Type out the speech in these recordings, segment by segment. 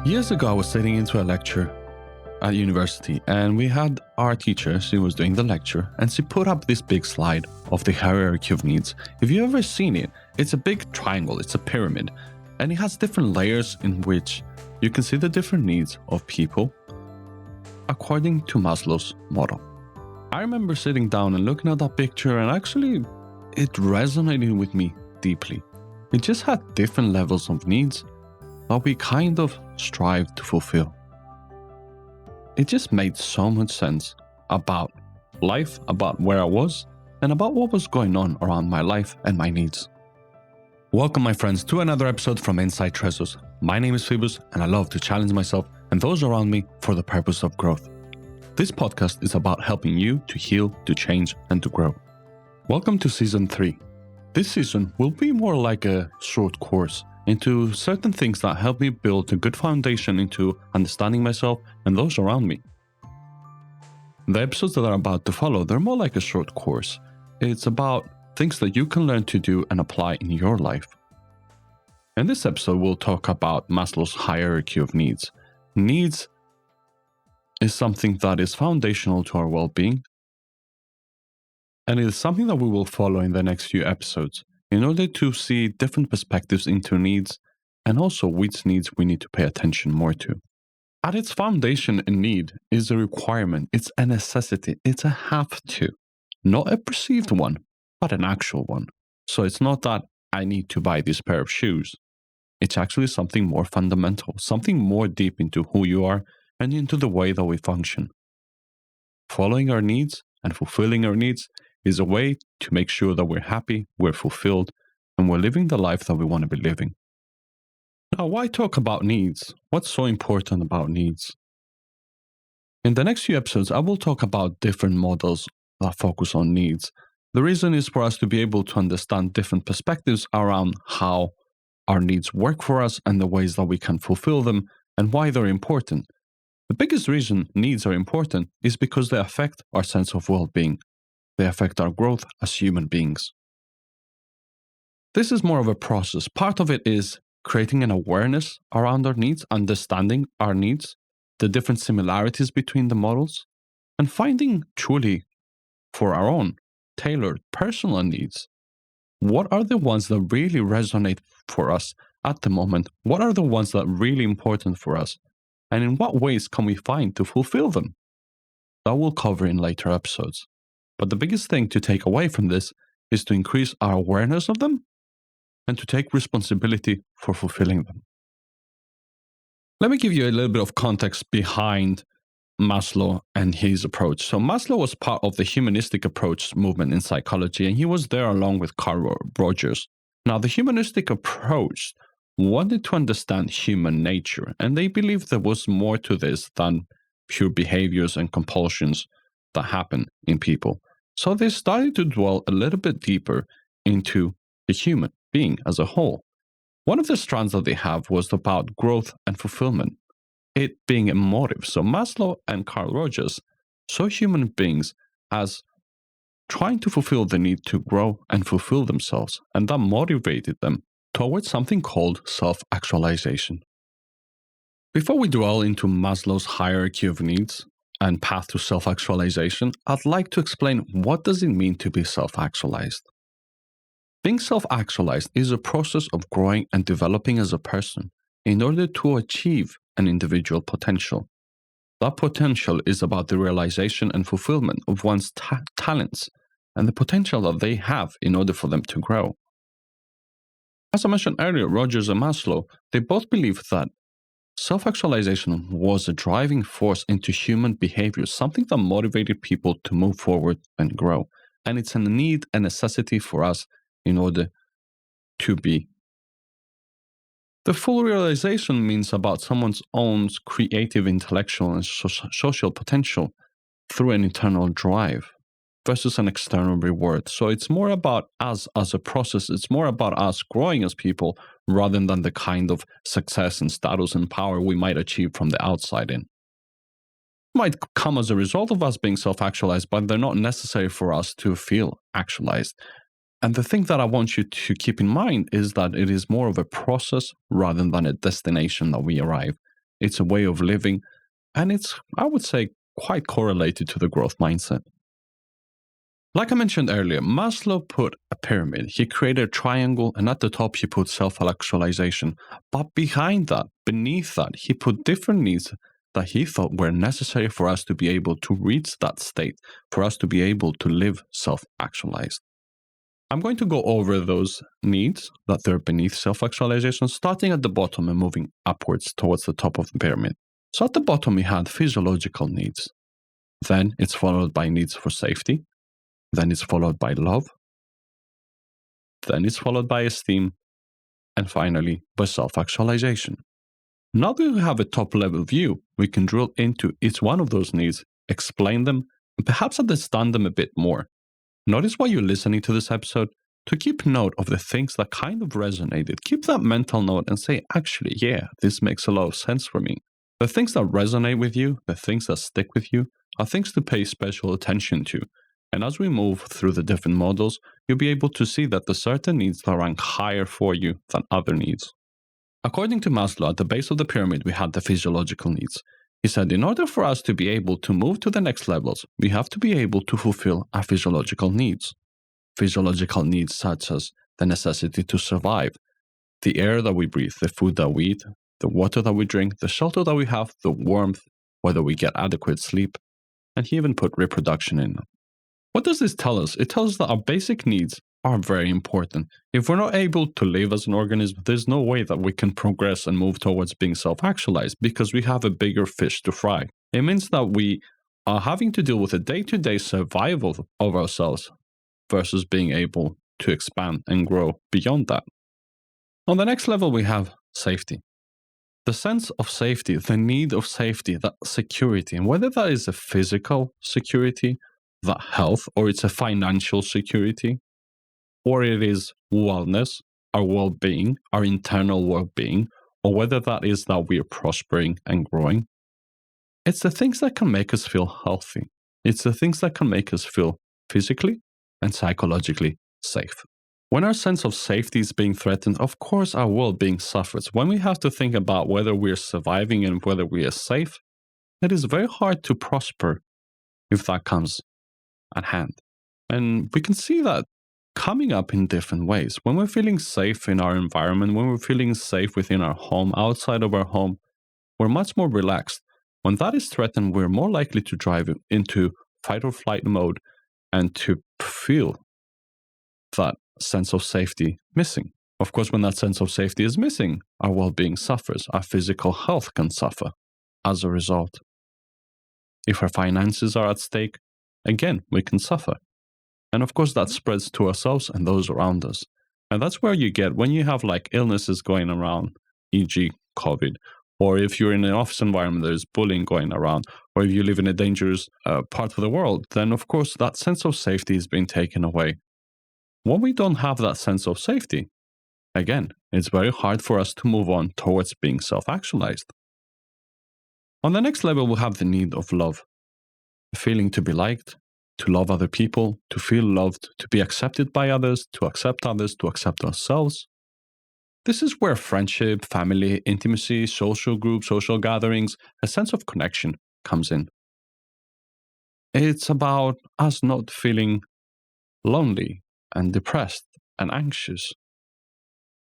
Years ago, I was sitting into a lecture at university, and we had our teacher, she was doing the lecture, and she put up this big slide of the hierarchy of needs. If you've ever seen it, it's a big triangle, it's a pyramid, and it has different layers in which you can see the different needs of people according to Maslow's model. I remember sitting down and looking at that picture, and actually it resonated with me deeply. It just had different levels of needs that we kind of strive to fulfill. It just made so much sense about life, about where I was, and about what was going on around my life and my needs. Welcome, my friends, to another episode from Inside Treasures. My name is Phoebus, and I love to challenge myself and those around me for the purpose of growth. This podcast is about helping you to heal, to change, and to grow. Welcome to Season 3. This season will be more like a short course into certain things that help me build a good foundation into understanding myself and those around me. The episodes that are about to follow, they're more like a short course. It's about things that you can learn to do and apply in your life. In this episode, we'll talk about Maslow's hierarchy of needs. Needs is something that is foundational to our well-being, and it is something that we will follow in the next few episodes in order to see different perspectives into needs and also which needs we need to pay attention more to. At its foundation, a need is a requirement, it's a necessity, it's a have to, not a perceived one, but an actual one. So it's not that I need to buy this pair of shoes. It's actually something more fundamental, something more deep into who you are and into the way that we function. Following our needs and fulfilling our needs is a way to make sure that we're happy, we're fulfilled, and we're living the life that we want to be living. Now, why talk about needs? What's so important about needs? In the next few episodes, I will talk about different models that focus on needs. The reason is for us to be able to understand different perspectives around how our needs work for us and the ways that we can fulfill them and why they're important. The biggest reason needs are important is because they affect our sense of well-being. They affect our growth as human beings. This is more of a process. Part of it is creating an awareness around our needs, understanding our needs, the different similarities between the models, and finding truly for our own tailored personal needs. What are the ones that really resonate for us at the moment? What are the ones that are really important for us? And in what ways can we find to fulfill them? That we'll cover in later episodes. But the biggest thing to take away from this is to increase our awareness of them and to take responsibility for fulfilling them. Let me give you a little bit of context behind Maslow and his approach. So Maslow was part of the Humanistic approach movement in psychology, and he was there along with Carl Rogers. Now, the Humanistic approach wanted to understand human nature, and they believed there was more to this than pure behaviors and compulsions that happen in people. So they started to dwell a little bit deeper into the human being as a whole. One of the strands that they have was about growth and fulfillment, it being a motive. So Maslow and Carl Rogers saw human beings as trying to fulfill the need to grow and fulfill themselves, and that motivated them towards something called self-actualization. Before we dwell into Maslow's hierarchy of needs and path to self-actualization, I'd like to explain what does it mean to be self-actualized. Being self-actualized is a process of growing and developing as a person in order to achieve an individual potential. That potential is about the realization and fulfillment of one's talents and the potential that they have in order for them to grow. As I mentioned earlier, Rogers and Maslow, they both believed that self-actualization was a driving force into human behavior, something that motivated people to move forward and grow. And it's a need, a necessity for us in order to be. The full realization means about someone's own creative, intellectual, and social potential through an internal drive versus an external reward. So it's more about us as a process. It's more about us growing as people rather than the kind of success and status and power we might achieve from the outside in. It might come as a result of us being self-actualized, but they're not necessary for us to feel actualized. And the thing that I want you to keep in mind is that it is more of a process rather than a destination that we arrive. it's a way of living, and it's, I would say, quite correlated to the growth mindset. Like I mentioned earlier, Maslow put a pyramid. He created a triangle, and at the top he put self-actualization. But behind that, beneath that, he put different needs that he thought were necessary for us to be able to reach that state, for us to be able to live self-actualized. I'm going to go over those needs that are beneath self-actualization, starting at the bottom and moving upwards towards the top of the pyramid. So at the bottom, we had physiological needs. Then it's followed by needs for safety. Then it's followed by love. Then it's followed by esteem. And finally, by self-actualization. Now that we have a top-level view, we can drill into each one of those needs, explain them, and perhaps understand them a bit more. Notice while you're listening to this episode to keep note of the things that kind of resonated. Keep that mental note and say, actually, yeah, this makes a lot of sense for me. The things that resonate with you, the things that stick with you, are things to pay special attention to. And as we move through the different models, you'll be able to see that the certain needs that rank higher for you than other needs. According to Maslow, at the base of the pyramid, we had the physiological needs. He said, in order for us to be able to move to the next levels, we have to be able to fulfill our physiological needs. Physiological needs such as the necessity to survive, the air that we breathe, the food that we eat, the water that we drink, the shelter that we have, the warmth, whether we get adequate sleep, and he even put reproduction in. What does this tell us? It tells us that our basic needs are very important. If we're not able to live as an organism, there's no way that we can progress and move towards being self-actualized because we have a bigger fish to fry. It means that we are having to deal with the day-to-day survival of ourselves versus being able to expand and grow beyond that. On the next level, we have safety. The sense of safety, the need of safety, that security, and whether that is a physical security, that health, or it's a financial security, or it is wellness, our well-being, our internal well-being, or whether that is that we are prospering and growing. It's the things that can make us feel healthy. It's the things that can make us feel physically and psychologically safe. When our sense of safety is being threatened, of course our well-being suffers. When we have to think about whether we are surviving and whether we are safe, it is very hard to prosper if that comes at hand. And we can see that coming up in different ways. When we're feeling safe in our environment, when we're feeling safe within our home, outside of our home, we're much more relaxed. When that is threatened, we're more likely to drive into fight or flight mode and to feel that sense of safety missing. Of course, when that sense of safety is missing, our well-being suffers. Our physical health can suffer as a result. If our finances are at stake, again, we can suffer. And of course, that spreads to ourselves and those around us. And that's where you get, when you have like illnesses going around, e.g. COVID, or if you're in an office environment, there's bullying going around, or if you live in a dangerous part of the world, then of course that sense of safety is being taken away. When we don't have that sense of safety, again, it's very hard for us to move on towards being self-actualized. On the next level, we'll have the need of love. The feeling to be liked, to love other people, to feel loved, to be accepted by others, to accept ourselves. This is where friendship, family, intimacy, social groups, social gatherings, a sense of connection comes in. It's about us not feeling lonely and depressed and anxious.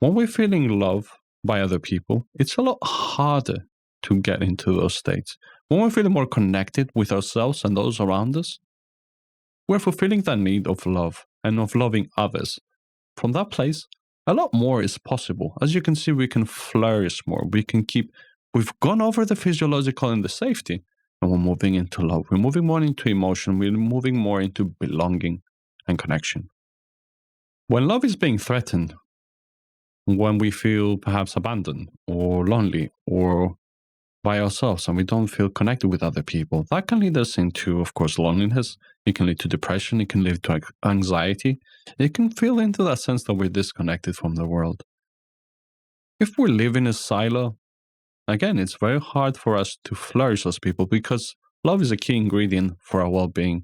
When we're feeling love by other people, it's a lot harder to get into those states. When we're feeling more connected with ourselves and those around us, we're fulfilling that need of love and of loving others. From that place, a lot more is possible. As you can see, we can flourish more. We've gone over the physiological and the safety, and we're moving into love. We're moving more into emotion. We're moving more into belonging and connection. When love is being threatened, when we feel perhaps abandoned or lonely or by ourselves and we don't feel connected with other people, that can lead us into, of course, loneliness. It can lead to depression. It can lead to anxiety. It can feel into that sense that we're disconnected from the world. If we live in a silo, again, it's very hard for us to flourish as people because love is a key ingredient for our well-being.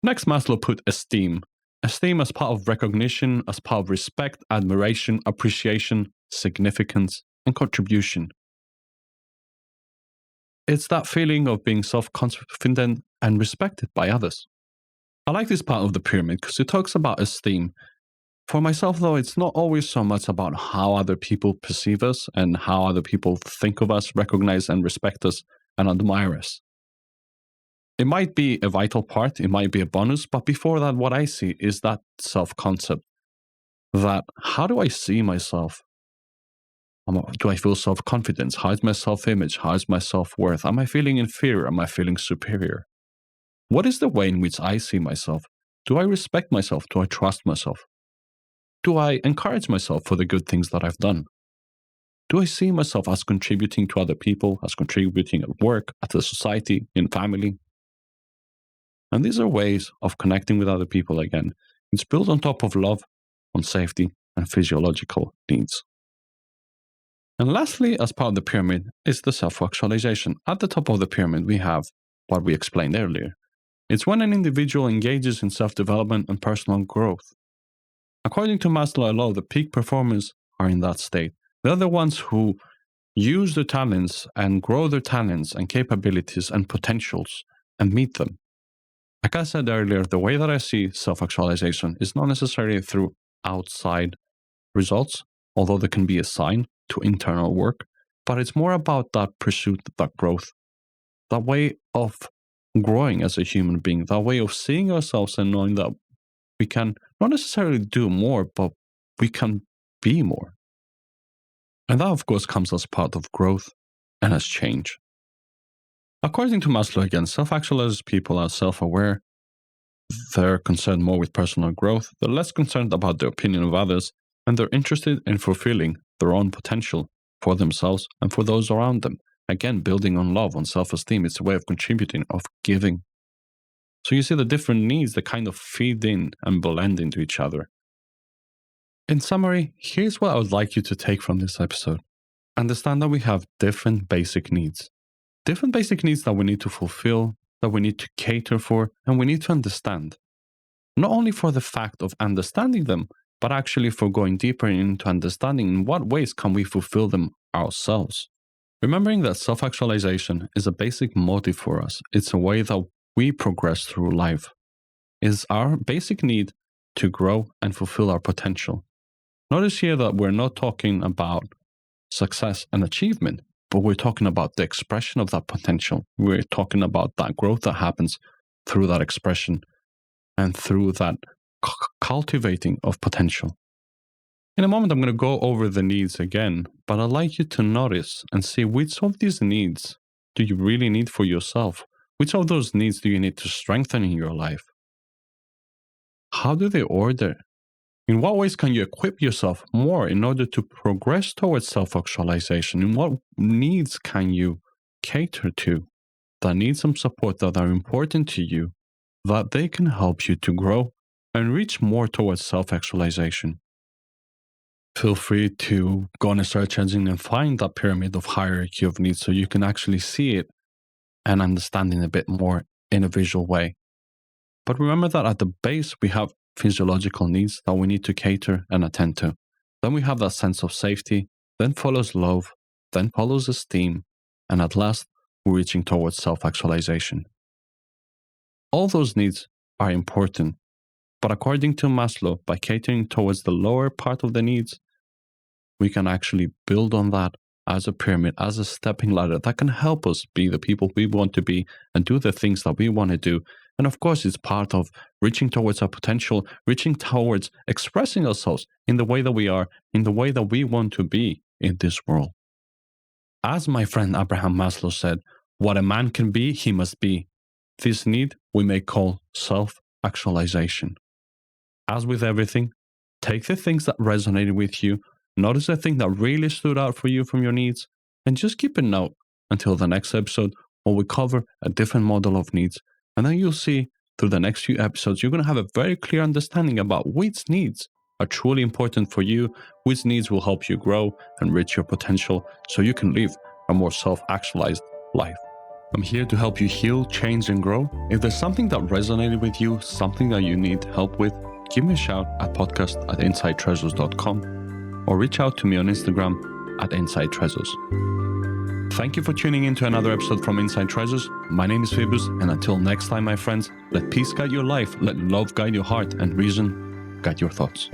Next, Maslow put esteem. Esteem as part of recognition, as part of respect, admiration, appreciation, significance, and contribution. it's that feeling of being self-confident and respected by others. I like this part of the pyramid because it talks about esteem. For myself, though, it's not always so much about how other people perceive us and how other people think of us, recognize and respect us, and admire us. It might be a vital part, it might be a bonus, but before that, what I see is that self-concept. That how do I see myself? Do I feel self-confidence? How is my self-image? How is my self-worth? Am I feeling inferior? Am I feeling superior? What is the way in which I see myself? Do I respect myself? Do I trust myself? Do I encourage myself for the good things that I've done? Do I see myself as contributing to other people, as contributing at work, at the society, in family? And these are ways of connecting with other people again. It's built on top of love, on safety, and physiological needs. And lastly, as part of the pyramid, is the self-actualization. At the top of the pyramid, we have what we explained earlier. It's when an individual engages in self-development and personal growth. According to Maslow, the peak performers are in that state. They're the ones who use their talents and grow their talents and capabilities and potentials and meet them. Like I said earlier, the way that I see self-actualization is not necessarily through outside results, although there can be a sign to internal work, but it's more about that pursuit, that growth, that way of growing as a human being, that way of seeing ourselves and knowing that we can not necessarily do more, but we can be more. And that, of course, comes as part of growth and as change. According to Maslow, again, self-actualized people are self-aware. They're concerned more with personal growth. They're less concerned about the opinion of others, and they're interested in fulfilling their own potential for themselves and for those around them. Again, building on love, on self-esteem, it's a way of contributing, of giving. So you see the different needs that kind of feed in and blend into each other. In summary, here's what I would like you to take from this episode. Understand that we have different basic needs. Different basic needs that we need to fulfill, that we need to cater for, and we need to understand. Not only for the fact of understanding them, but actually for going deeper into understanding in what ways can we fulfill them ourselves. Remembering that self-actualization is a basic motive for us. It's a way that we progress through life. It's our basic need to grow and fulfill our potential. Notice here that we're not talking about success and achievement, but we're talking about the expression of that potential. We're talking about that growth that happens through that expression and through that cultivating of potential. In a moment, I'm going to go over the needs again, but I'd like you to notice and see which of these needs do you really need for yourself? Which of those needs do you need to strengthen in your life? How do they order? In what ways can you equip yourself more in order to progress towards self-actualization? In what needs can you cater to that need some support, that are important to you, that they can help you to grow and reach more towards self-actualization? Feel free to go on a search engine and find that pyramid of hierarchy of needs so you can actually see it and understand it a bit more in a visual way. But remember that at the base, we have physiological needs that we need to cater and attend to. Then we have that sense of safety, then follows love, then follows esteem, and at last, we're reaching towards self-actualization. All those needs are important, but according to Maslow, by catering towards the lower part of the needs, we can actually build on that as a pyramid, as a stepping ladder that can help us be the people we want to be and do the things that we want to do. And of course, it's part of reaching towards our potential, reaching towards expressing ourselves in the way that we are, in the way that we want to be in this world. As my friend Abraham Maslow said, what a man can be, he must be. This need we may call self-actualization. As with everything, take the things that resonated with you, notice the thing that really stood out for you from your needs, and just keep a note until the next episode where we cover a different model of needs. And then you'll see through the next few episodes, you're going to have a very clear understanding about which needs are truly important for you, which needs will help you grow and reach your potential so you can live a more self-actualized life. I'm here to help you heal, change, and grow. If there's something that resonated with you, something that you need help with, give me a shout at podcast@insidetreasures.com or reach out to me on Instagram @insidetreasures. Thank you for tuning in to another episode from Inside Treasures. My name is Phoebus, and until next time, my friends, let peace guide your life, let love guide your heart, and reason guide your thoughts.